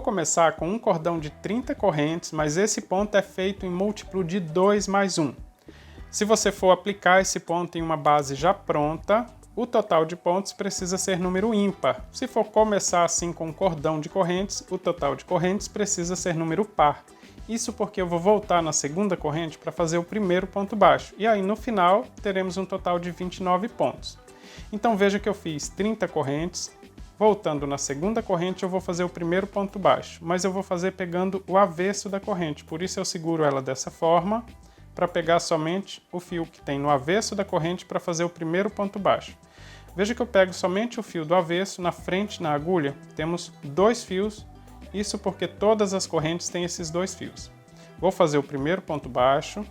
começar com um cordão de 30 correntes, mas esse ponto é feito em múltiplo de 2 mais 1. Se você for aplicar esse ponto em uma base já pronta, o total de pontos precisa ser número ímpar. Se for começar assim com um cordão de correntes, o total de correntes precisa ser número par. Isso porque eu vou voltar na segunda corrente para fazer o primeiro ponto baixo. E aí no final teremos um total de 29 pontos. Então veja que eu fiz 30 correntes. Voltando na segunda corrente eu vou fazer o primeiro ponto baixo, mas eu vou fazer pegando o avesso da corrente. Por isso eu seguro ela dessa forma, para pegar somente o fio que tem no avesso da corrente para fazer o primeiro ponto baixo. Veja que eu pego somente o fio do avesso, na frente, na agulha, temos 2 fios, isso porque todas as correntes têm esses 2 fios. Vou fazer o primeiro ponto baixo.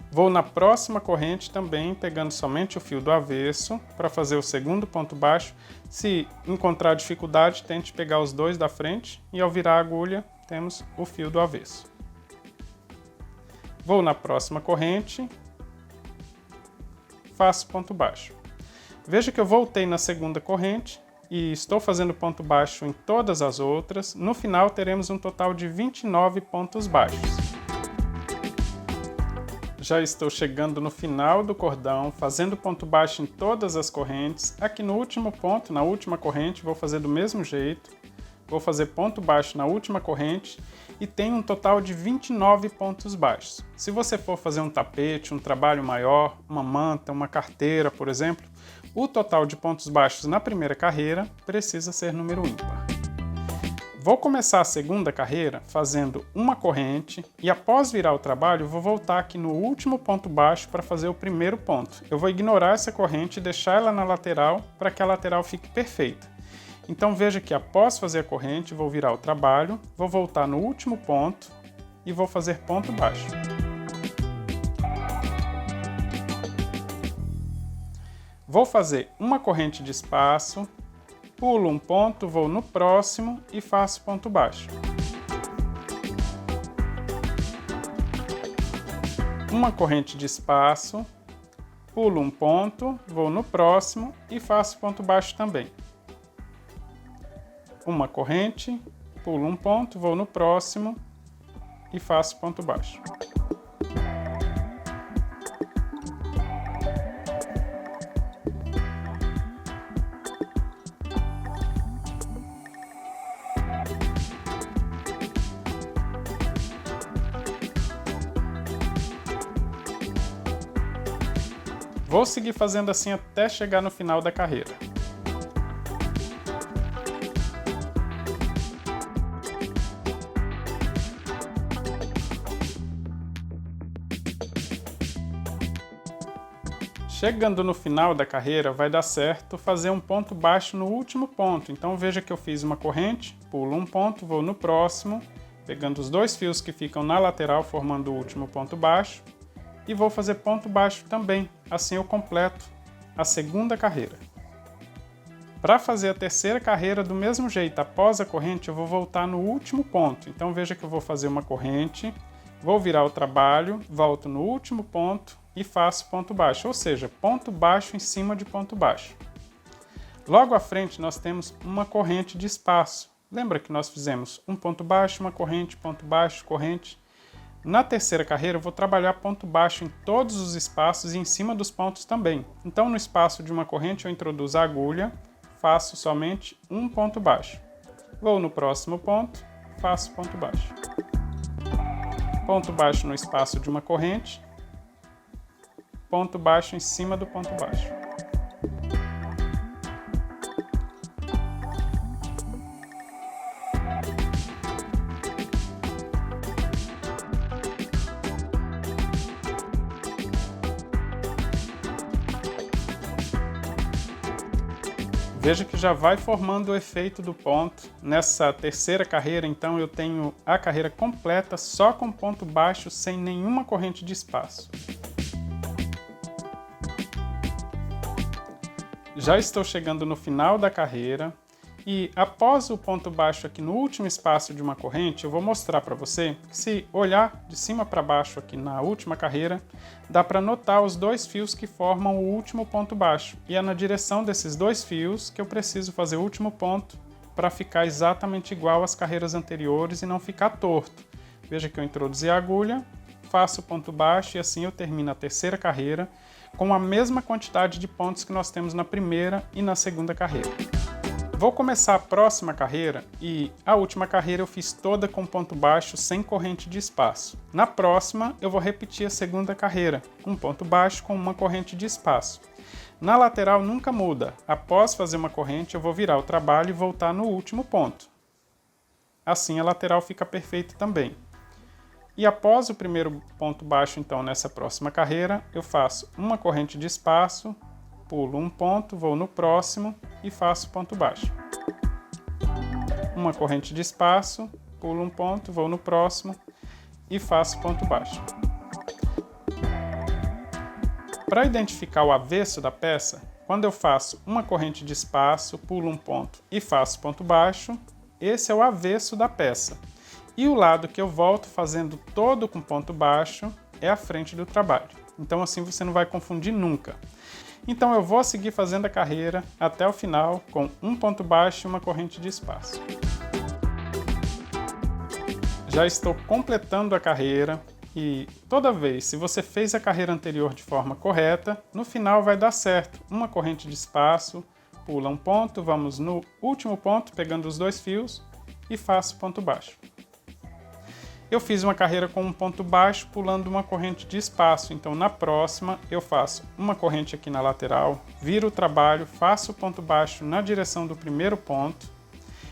Vou na próxima corrente também, pegando somente o fio do avesso, para fazer o segundo ponto baixo. Se encontrar dificuldade, tente pegar os 2 da frente e ao virar a agulha, temos o fio do avesso. Vou na próxima corrente, faço ponto baixo. Veja que eu voltei na segunda corrente e estou fazendo ponto baixo em todas as outras. No final teremos um total de 29 pontos baixos. Já estou chegando no final do cordão, fazendo ponto baixo em todas as correntes. Aqui no último ponto, na última corrente, vou fazer do mesmo jeito. Vou fazer ponto baixo na última corrente e tem um total de 29 pontos baixos. Se você for fazer um tapete, um trabalho maior, uma manta, uma carteira, por exemplo, o total de pontos baixos na primeira carreira precisa ser número ímpar. Vou começar a segunda carreira fazendo uma corrente e após virar o trabalho vou voltar aqui no último ponto baixo para fazer o primeiro ponto. Eu vou ignorar essa corrente e deixar ela na lateral para que a lateral fique perfeita. Então veja que após fazer a corrente, vou virar o trabalho, vou voltar no último ponto e vou fazer ponto baixo. Vou fazer uma corrente de espaço, pulo um ponto, vou no próximo e faço ponto baixo. Uma corrente de espaço, pulo um ponto, vou no próximo e faço ponto baixo também. Uma corrente, pulo um ponto, vou no próximo e faço ponto baixo. Vou seguir fazendo assim até chegar no final da carreira. Chegando no final da carreira, vai dar certo fazer um ponto baixo no último ponto. Então veja que eu fiz uma corrente, pulo um ponto, vou no próximo, pegando os 2 fios que ficam na lateral, formando o último ponto baixo, e vou fazer ponto baixo também. Assim eu completo a segunda carreira. Para fazer a terceira carreira do mesmo jeito, após a corrente, eu vou voltar no último ponto. Então veja que eu vou fazer uma corrente, vou virar o trabalho, volto no último ponto, e faço ponto baixo, ou seja, ponto baixo em cima de ponto baixo. Logo à frente nós temos uma corrente de espaço. Lembra que nós fizemos um ponto baixo, uma corrente, ponto baixo, corrente? Na terceira carreira eu vou trabalhar ponto baixo em todos os espaços e em cima dos pontos também. Então no espaço de uma corrente eu introduzo a agulha, faço somente um ponto baixo. Vou no próximo ponto, faço ponto baixo. Ponto baixo no espaço de uma corrente, ponto baixo em cima do ponto baixo. Veja que já vai formando o efeito do ponto. Nessa terceira carreira, então, eu tenho a carreira completa só com ponto baixo, sem nenhuma corrente de espaço. Já estou chegando no final da carreira e após o ponto baixo aqui no último espaço de uma corrente, eu vou mostrar para você que se olhar de cima para baixo aqui na última carreira, dá para notar os 2 fios que formam o último ponto baixo. E é na direção desses 2 fios que eu preciso fazer o último ponto para ficar exatamente igual às carreiras anteriores e não ficar torto. Veja que eu introduzi a agulha, faço ponto baixo e assim eu termino a terceira carreira com a mesma quantidade de pontos que nós temos na primeira e na segunda carreira. Vou começar a próxima carreira e a última carreira eu fiz toda com ponto baixo sem corrente de espaço. Na próxima eu vou repetir a segunda carreira, com ponto baixo com uma corrente de espaço. Na lateral nunca muda, após fazer uma corrente eu vou virar o trabalho e voltar no último ponto. Assim a lateral fica perfeita também. E após o primeiro ponto baixo então nessa próxima carreira, eu faço uma corrente de espaço, pulo um ponto, vou no próximo e faço ponto baixo. Uma corrente de espaço, pulo um ponto, vou no próximo e faço ponto baixo. Para identificar o avesso da peça, quando eu faço uma corrente de espaço, pulo um ponto e faço ponto baixo, esse é o avesso da peça. E o lado que eu volto fazendo todo com ponto baixo é a frente do trabalho. Então assim você não vai confundir nunca. Então eu vou seguir fazendo a carreira até o final com um ponto baixo e uma corrente de espaço. Já estou completando a carreira e toda vez, se você fez a carreira anterior de forma correta, no final vai dar certo. Uma corrente de espaço, pula um ponto, vamos no último ponto pegando os dois fios e faço ponto baixo. Eu fiz uma carreira com um ponto baixo pulando uma corrente de espaço, então na próxima eu faço uma corrente aqui na lateral, viro o trabalho, faço o ponto baixo na direção do primeiro ponto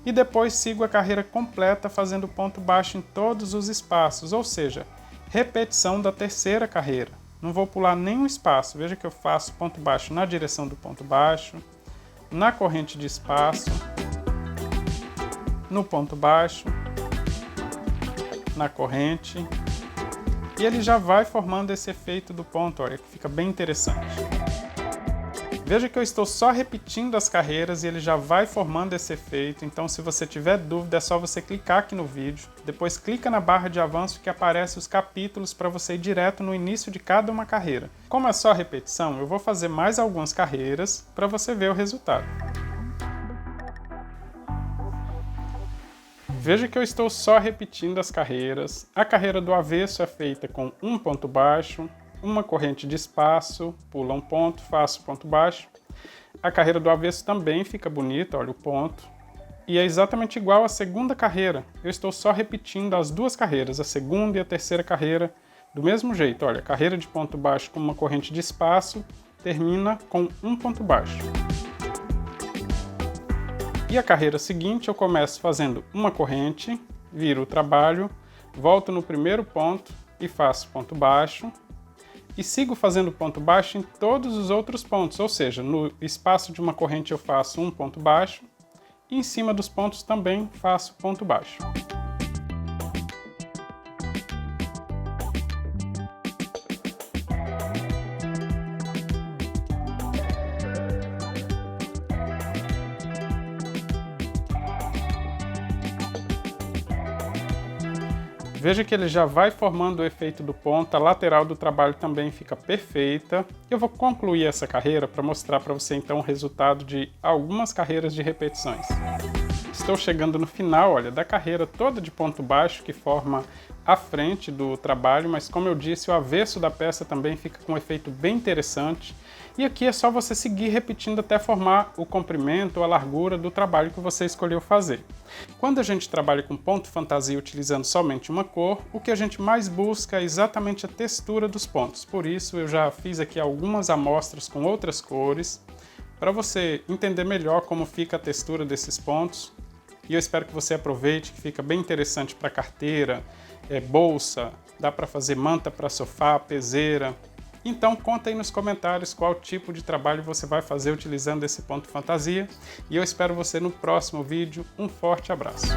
e depois sigo a carreira completa fazendo ponto baixo em todos os espaços, ou seja, repetição da terceira carreira. Não vou pular nenhum espaço, veja que eu faço ponto baixo na direção do ponto baixo, na corrente de espaço, no ponto baixo, na corrente, e ele já vai formando esse efeito do ponto, olha, que fica bem interessante. Veja que eu estou só repetindo as carreiras e ele já vai formando esse efeito, então se você tiver dúvida é só você clicar aqui no vídeo, depois clica na barra de avanço que aparece os capítulos para você ir direto no início de cada uma carreira. Como é só repetição, eu vou fazer mais algumas carreiras para você ver o resultado. Veja que eu estou só repetindo as carreiras. A carreira do avesso é feita com um ponto baixo, uma corrente de espaço, pula um ponto, faço ponto baixo. A carreira do avesso também fica bonita, olha o ponto. E é exatamente igual à segunda carreira. Eu estou só repetindo as duas carreiras, a segunda e a terceira carreira, do mesmo jeito. Olha, carreira de ponto baixo com uma corrente de espaço, termina com um ponto baixo. E a carreira seguinte eu começo fazendo uma corrente, viro o trabalho, volto no primeiro ponto e faço ponto baixo. E sigo fazendo ponto baixo em todos os outros pontos, ou seja, no espaço de uma corrente eu faço um ponto baixo e em cima dos pontos também faço ponto baixo. Veja que ele já vai formando o efeito do ponto, a lateral do trabalho também fica perfeita. Eu vou concluir essa carreira para mostrar para você então o resultado de algumas carreiras de repetições. Estou chegando no final, olha, da carreira toda de ponto baixo que forma a frente do trabalho, mas como eu disse, o avesso da peça também fica com um efeito bem interessante. E aqui é só você seguir repetindo até formar o comprimento ou a largura do trabalho que você escolheu fazer. Quando a gente trabalha com ponto fantasia utilizando somente uma cor, o que a gente mais busca é exatamente a textura dos pontos. Por isso eu já fiz aqui algumas amostras com outras cores, para você entender melhor como fica a textura desses pontos. E eu espero que você aproveite, que fica bem interessante para carteira, bolsa, dá para fazer manta para sofá, peseira. Então conta aí nos comentários qual tipo de trabalho você vai fazer utilizando esse ponto fantasia. E eu espero você no próximo vídeo. Um forte abraço!